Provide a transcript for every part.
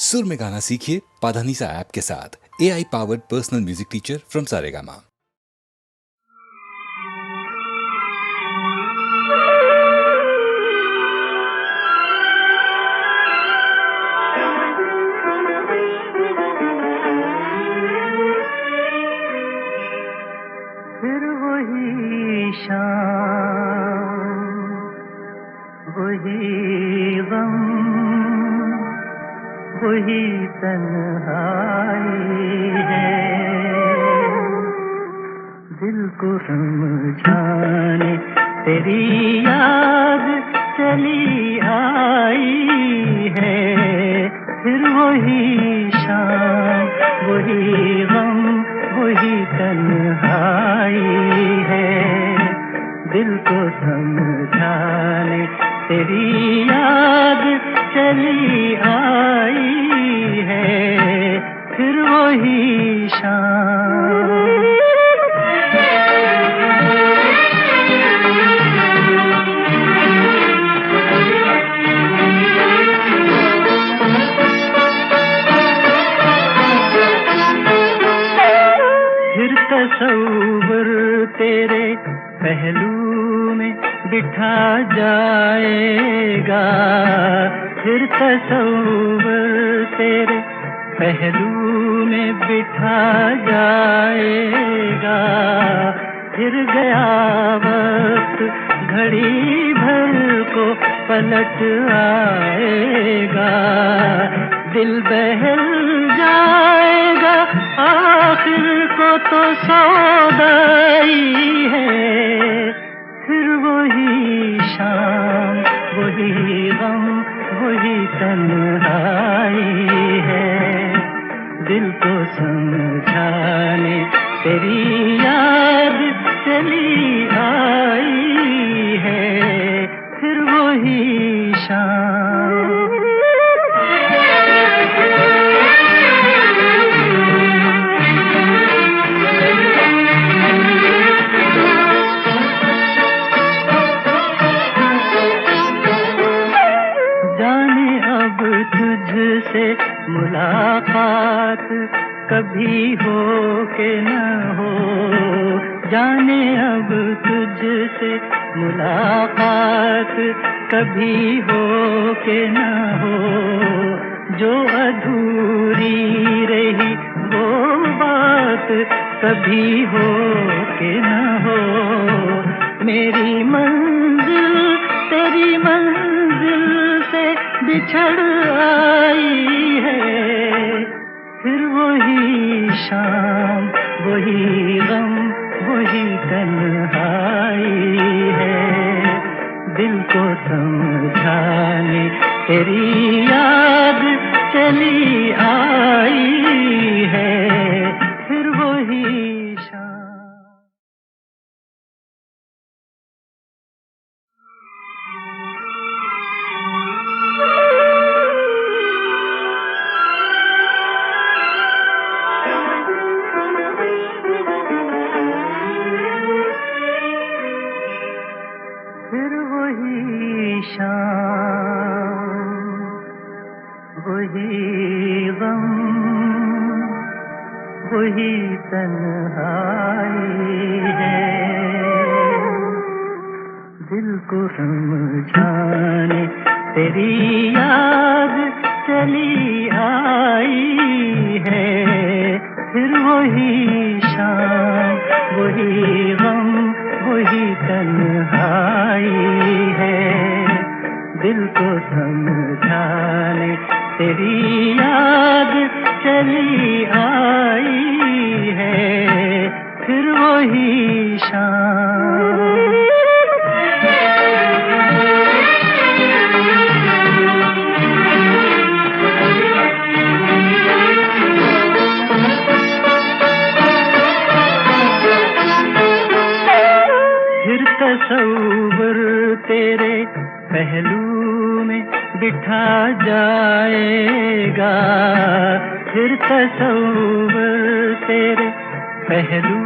सुर में गाना सीखिए पाधानीसा ऐप के साथ। AI powered personal music teacher from Saregama. फिर वही शाम, वही गम, वही तन्हाई है। दिल को समझाने तेरी याद चली आई है। फिर वही शाम, वही गम, वही तन्हाई है। दिल को समझाने तेरी याद चली आई है। फिर वही शाम। फिर तसव्वुर तेरे पहलू में बिठा जाएगा। फिर तसव्वुर तेरे पहलू में बिठा जाएगा। फिर गया वक्त घड़ी भर को पलट आएगा। दिल बहल जाएगा, आखिर को तो सौदाई है। फिर वही शाम, वही गम, वही तन्हाई है। दिल को समझाने तेरी याद चली आई है। फिर वही शाम। जाने अब तुझसे मुलाकात कभी हो के न हो। जाने अब तुझसे मुलाकात कभी हो के न हो। जो अधूरी रही वो बात कभी हो के न हो। मेरी मंजिल तेरी मंजिल से बिछड़ आई है। फिर वही शाम, वही गम, वही तन्हाई है। दिल को समझाने तेरी याद चली आई है। फिर वही शाम। फिर वही शाम, वही गम, वही तन्हाई है। दिल को समझाने तेरी याद चली आई है। फिर वही शाम, वही गम, वही तन्हाई है। दिल को समझाने तेरी याद चली आई है। फिर वही शाम। फिर तसव्वुर तेरे पहलू में बिठा जाएगा। फिर तसव्वुर तेरे पहलू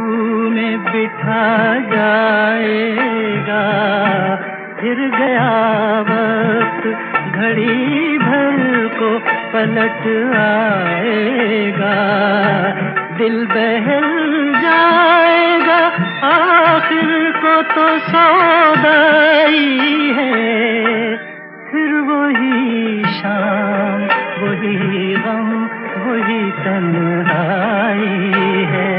में बिठा जाएगा। फिर गया वक्त घड़ी भर को पलट आएगा, दिल बहल जाएगा, आखिर को तो सौदाई है। फिर वही शाम, वही गम, वही तन्हाई है।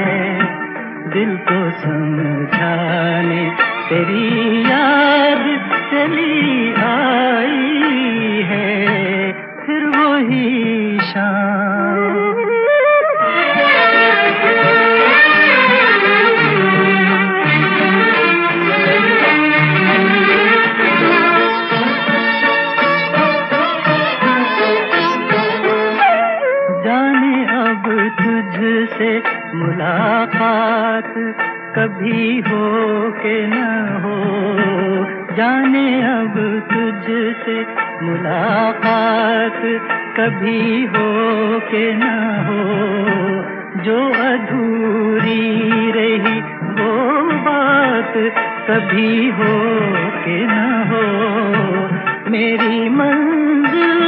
दिल को समझाने तेरी याद चली आई है, फिर वही शाम। जाने अब तुझसे मुलाकात कभी हो के न हो, जाने अब तुझसे मुलाकात कभी हो के न हो। जो अधूरी रही वो बात कभी हो के न हो। मेरी मंजिल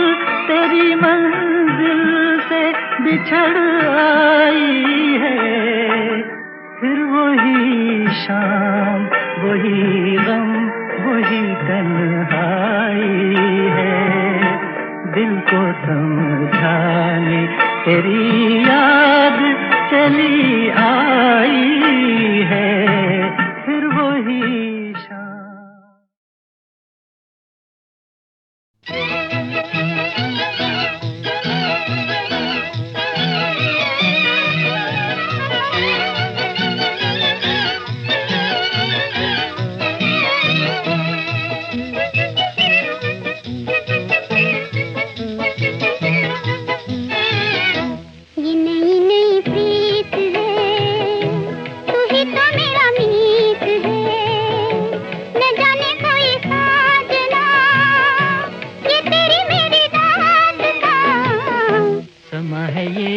तेरी मंजिल से बिछड़ आई है, फिर वही शाम, वही गम, वही तन्हाई है। दिल को समझाने तेरी याद चली आई है, फिर वही शाम। ये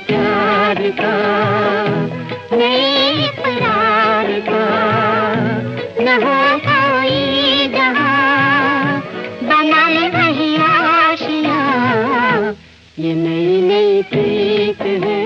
प्यार का, नए इकरार का। न हो कोई जहां, बना ले वही आशियां, ये नई नई प्रीत है।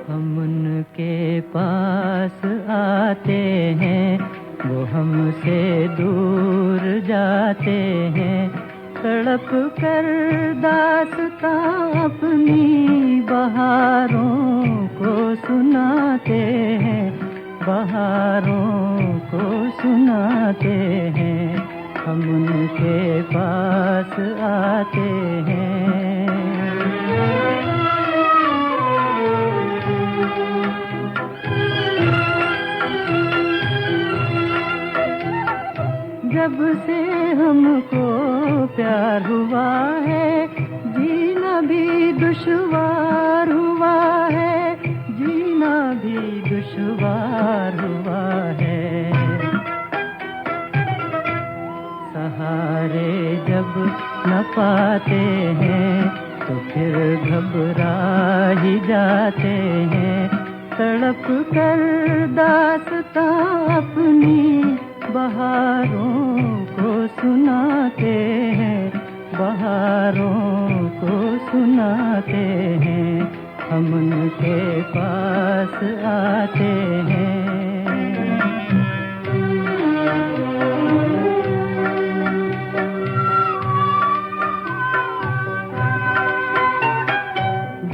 हम उनके पास आते हैं, वो हमसे दूर जाते हैं, तड़प कर दास्तां अपनी बहारों को सुनाते हैं, बहारों को सुनाते हैं। हम उनके पास आते हैं। जब से हमको प्यार हुआ है, जीना भी दुश्वार हुआ है, जीना भी दुश्वार हुआ है। सहारे जब न पाते हैं तो फिर घबरा ही जाते हैं, तड़प कर दास्तां अपनी बहारों को सुनाते हैं, बहारों को सुनाते हैं। हम उनके पास आते हैं।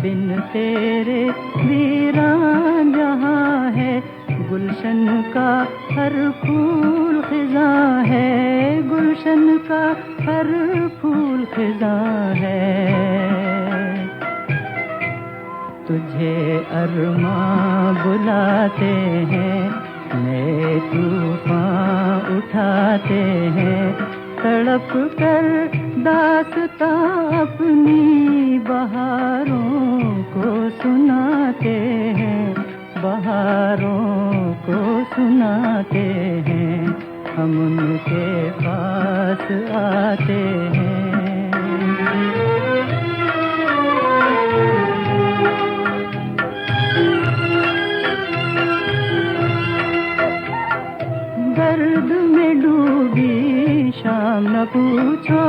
बिन तेरे वीरान जहाँ है, गुलशन का हर फूल खिज़ां है, गुलशन का हर फूल खिज़ां है। तुझे अरमां बुलाते हैं, नए तूफान उठाते हैं, तड़प कर दास्तां अपनी बहारों को सुनाते हैं, बहारों को सुनाते हैं। हम उनके पास आते हैं। दर्द में डूबी शाम न पूछो,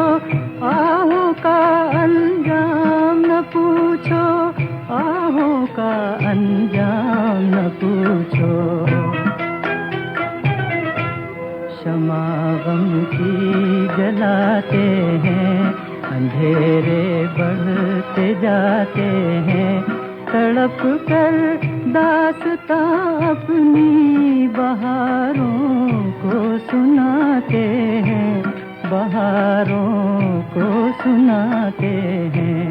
आहों का अंजाम न पूछो, आहों का अंजाम न पूछो। शमा गम की जलाते हैं, अंधेरे बढ़ते जाते हैं, तड़प कर दास्तां अपनी बहारों को सुनाते हैं, बहारों को सुनाते हैं।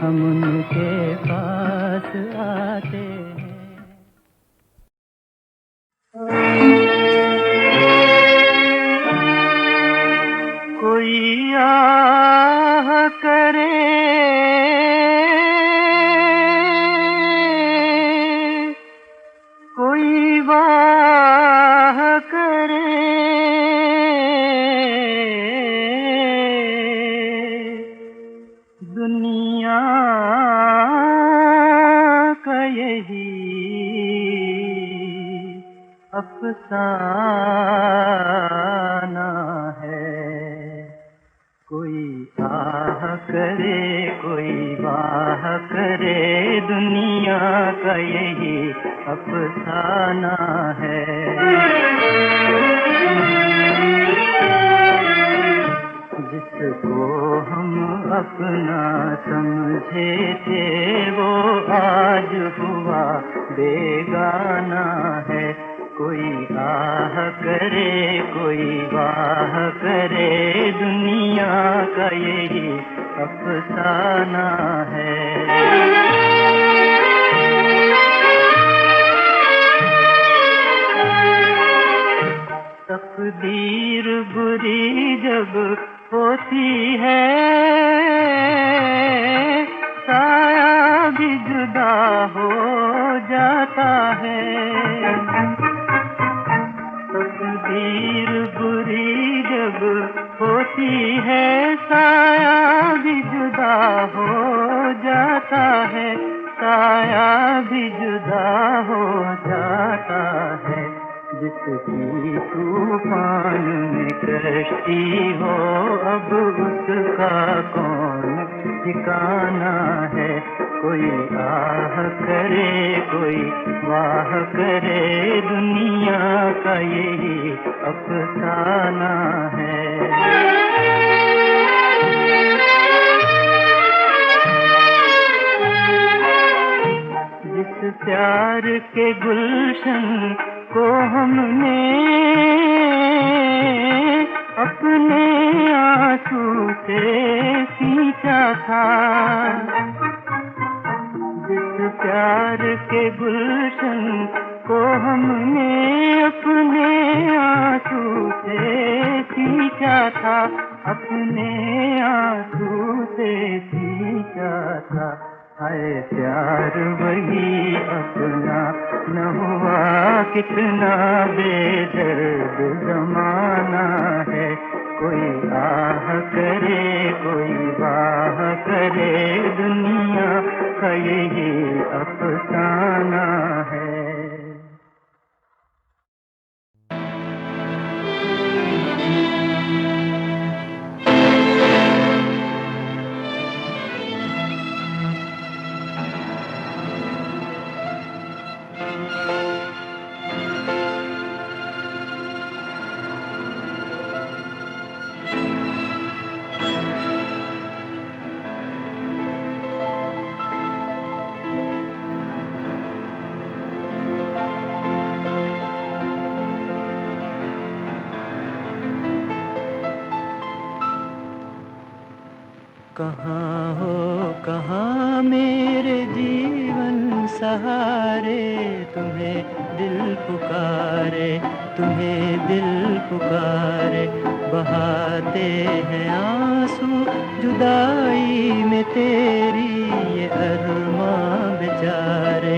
हम उनके पास आते हैं। कोई आह करे, कोई वाह करे, दुनिया का यही अफसाना है। कोई आह करे, कोई वाह करे, दुनिया का यही अफसाना है। जिसको हम अपना समझे थे, वो आज हुआ बेगाना है। कोई आह करे, कोई वाह करे, दुनिया का यही अफसाना है। तकदीर बुरी जब होती है, साया भी जुदा हो जाता है। तकदीर बुरी होती है साया भी जुदा हो जाता है, साया भी जुदा हो जाता है। जिसकी तूफान में कश्ती हो अब उसका कौन ठिकाना है। कोई आह करे कोई वाह करे, दुनिया का यही अफसाना है। जिस प्यार के गुलशन को हमने अपने आंसू से सींचा था, जिस प्यार के गुलशन को हमने अपने आंसू से सींचा था, अपने आंसू से सींचा था। हाय प्यार वही अपना न हुआ, कितना बेदर्द जमाना है। कोई आह करे कोई वाह करे, दुनिया का यही अफसाना है। कहाँ हो कहाँ मेरे जीवन सहारे, तुम्हें दिल पुकारे, तुम्हें दिल पुकारे। बहाते हैं आंसू जुदाई में तेरी, ये अरमां बेचारे,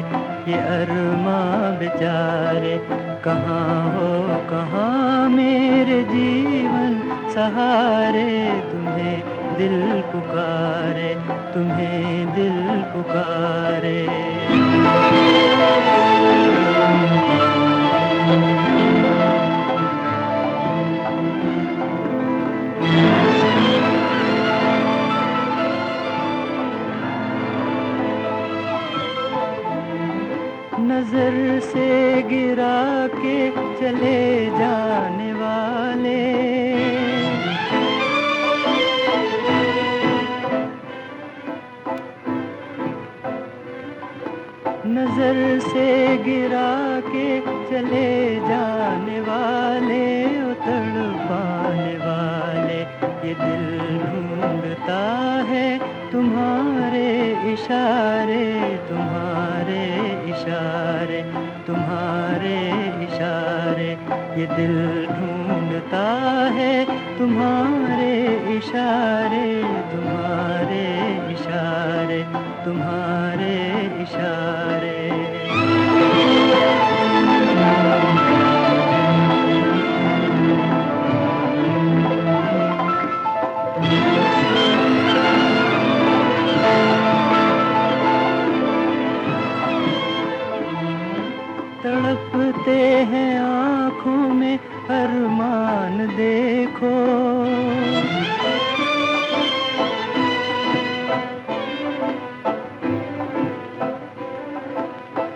ये अरमां बेचारे। कहाँ हो कहाँ मेरे जीवन सहारे, तुम्हें दिल पुकारे, तुम्हें दिल पुकारे। नजर से गिरा के चले जाने वाले, नजर से गिरा के चले जाने वाले, उतर पाने वाले। ये दिल ढूंढता है तुम्हारे इशारे, तुम्हारे इशारे, तुम्हारे इशारे। ये दिल ढूंढता है तुम्हारे इशारे, तुम्हारे इशारे, तुम्हारे इशारे। तड़पते हैं आँखों में अरमान देखो,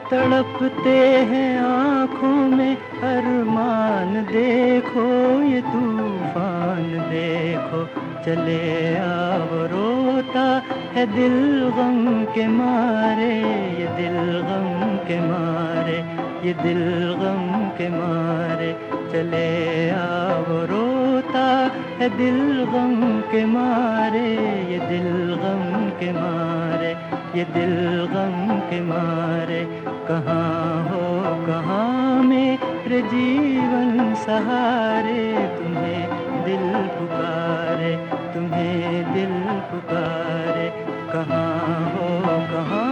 तड़पते हैं आँखों में अरमान देखो। ये तूफान देखो चले आओ, रोता है दिल गम के मारे, ये दिल गम के मारे, ये दिल गम के मारे। चले आओ रोता है दिल गम के मारे, ये दिल गम के मारे, ये दिल गम के मारे। कहाँ हो कहाँ मेरे जीवन सहारे, तुम्हें दिल पुकारे, तुम्हें दिल पुकारे। कहाँ हो कहाँ।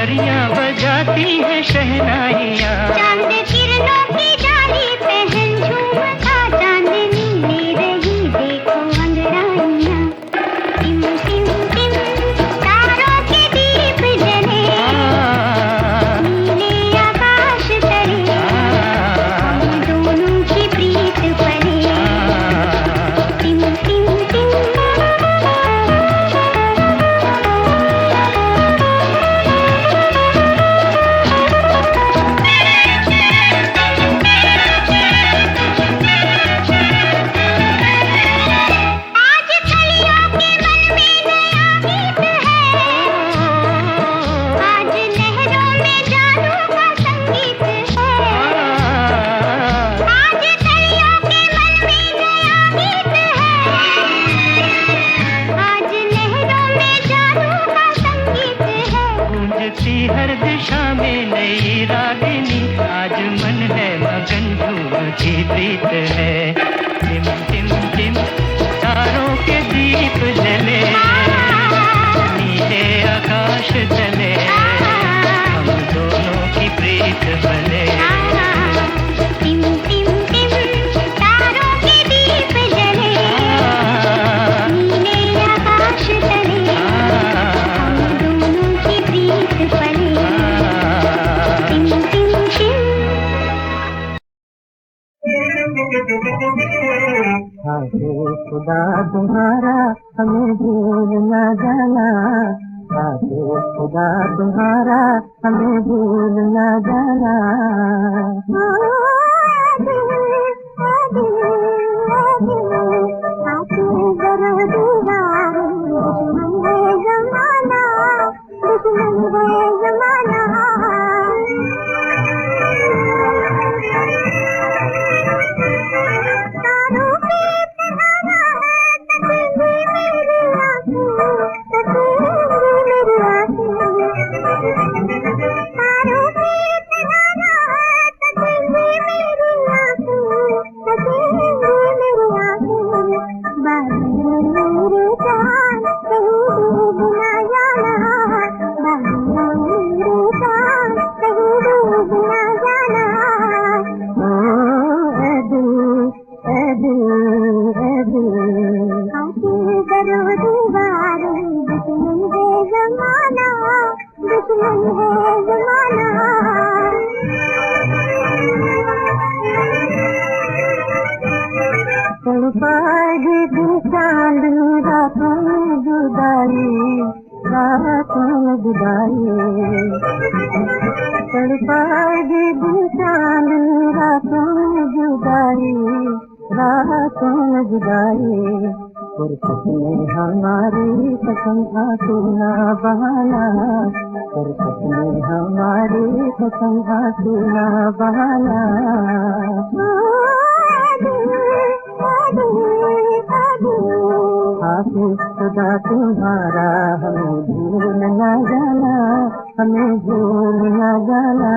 परियां बजाती हैं शहनाइयाँ। चांद किरणों की डाली पहन झूमता चांदनी ले रही देखो अंगड़ाइयाँ। टिम टिम टिम तारों के दीप जले नीले आकाश तले हम दोनों की प्रीत पले। टिम टिम टिम आज कलियों के मन में नया गीत है। आज लहरों में जादू का संगीत है। आज कलियों के मन में नया गीत है। आज लहरों में जादू का संगीत है। गूंजती हर दिशा में नई रागिनी, आज मन है मगन झूमती प्रीत है। टिम टिम टिम तारों के दीप जले नीले आकाश चले हम दोनों की प्रीत बने। टिम टिम टिम तारों के दीप जले नीले आकाश तले हम दोनों की प्रीत पले। टिम टिम टिम आगे खुदा तुम्हारा हमें भूल न जाना। आगे खुदा तुम्हारा हमें भूल न जाना। तड़पाएगी दिन चांदनी रातों में जुदाई, रातों में जुदाई। तड़पाएगी दिन चांदनी रातों में जुदाई, रातों में जुदाई। फुर्सत में हमारी कसम आंसू ना बहाना, फुर्सत में हमारी कसम आंसू ना बहाना। हाफिज़ खुदा तुम्हारा हमें भूल न जाना, हमें भूल न जाना।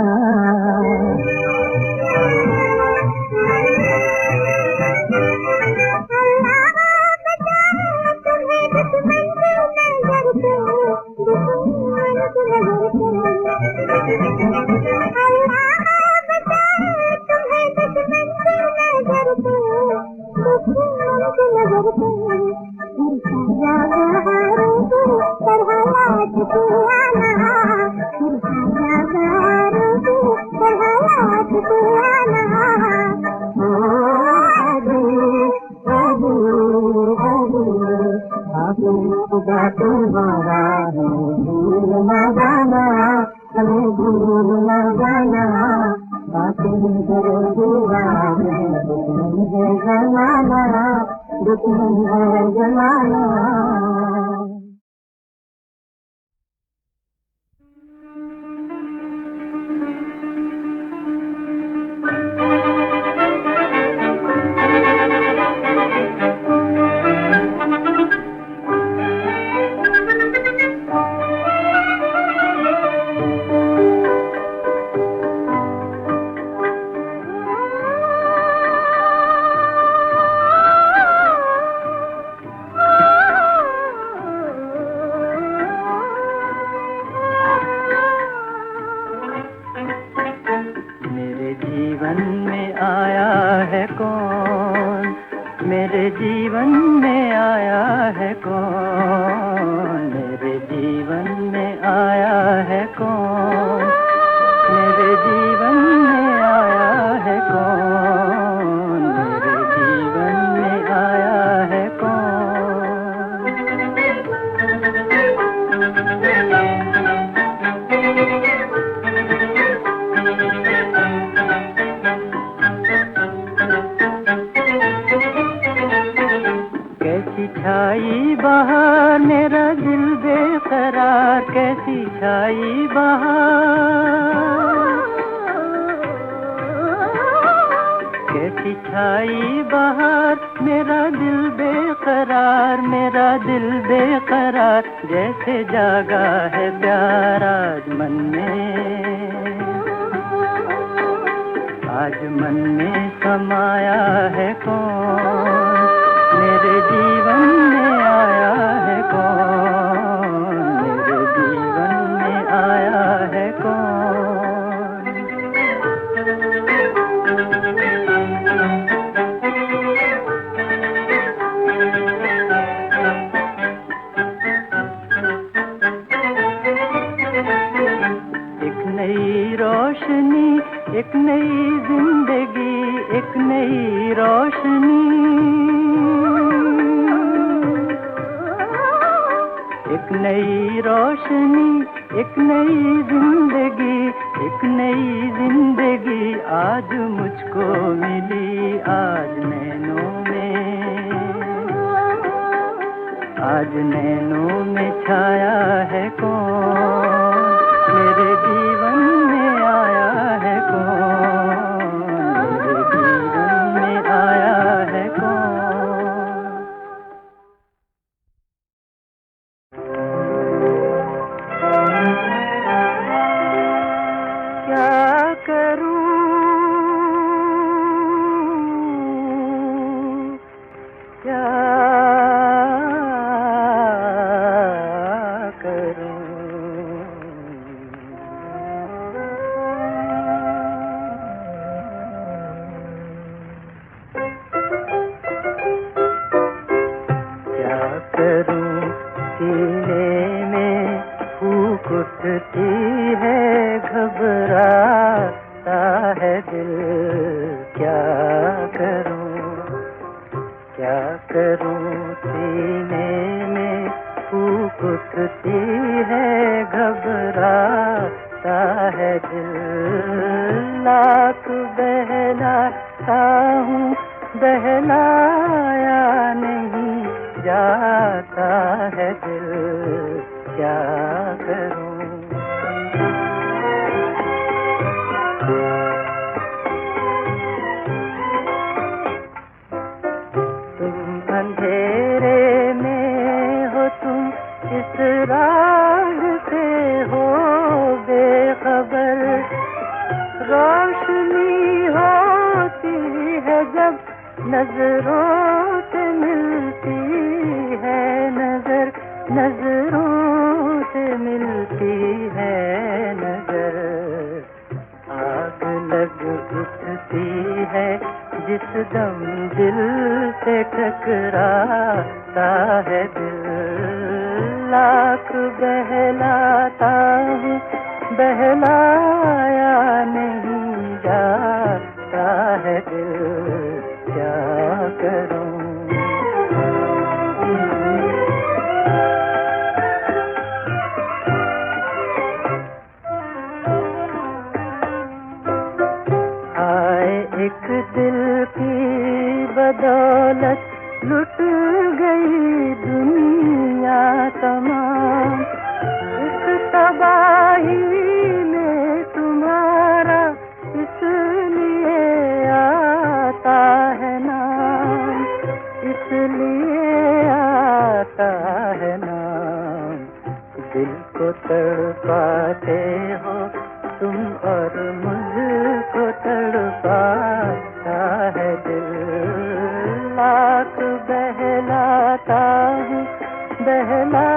खुदा तुम्हारा हमें भूल न जाना, हमें भूल न जाना। बातें करो दीवार है जमाना, दुश्मन है जमाना। जीवन में आया है कौन, मेरे जीवन में आया है कौन, मेरे जीवन में आया है कौन, मेरे जीवन में आया है कौन। कैसी छाई बहार मेरा दिल बेकरार, कैसी छाई बहार, कैसी छाई बहार मेरा दिल बेकरार, मेरा दिल बेकरार, जैसे जागा है प्यार आज मन में, आज मन में समाया है कौन, मेरे जीवन में आया है कौन, मेरे जीवन में आया है कौन। एक नई रोशनी, एक नई जिंदगी, एक नई रोशनी, एक नई रोशनी, एक नई जिंदगी, एक नई जिंदगी आज मुझको मिली, आज नैनों में, आज नैनों में छाया है कौन, मेरे जीवन में आया है कौन, मेरे जीवन में आया है कौन। क्या करूं, क्या करूं, क्या करूं, सीने में फूंक उठती है, घबराता है दिल, क्या करूं, क्या करूं, सीने में फूंक उठती है, घबराता है दिल, लाख बहलाता हूँ, बहलाया नहीं जाता है दिल, क्या करूं। तुम अंधेरे में हो, तुम इस राज से हो बेखबर, रोशनी होती है जब नजरों से मिलती है नजर, नजरों से मिलती है नजर, आग लग उठती है जिस दम दिल से टकराता है दिल, लाख बहलाता हूँ, बहलाया नहीं जाता है दिल, क्या करूं। आए एक दिल की बदौलत लुट गई दुनिया तमाम, इस तबाही में तुम्हारा इसलिए आता है नाम, इसलिए आता है नाम, दिल को तड़पाते हो तुम और मुझको तड़पाता है दिल, लाख बहलाता हूँ, बहला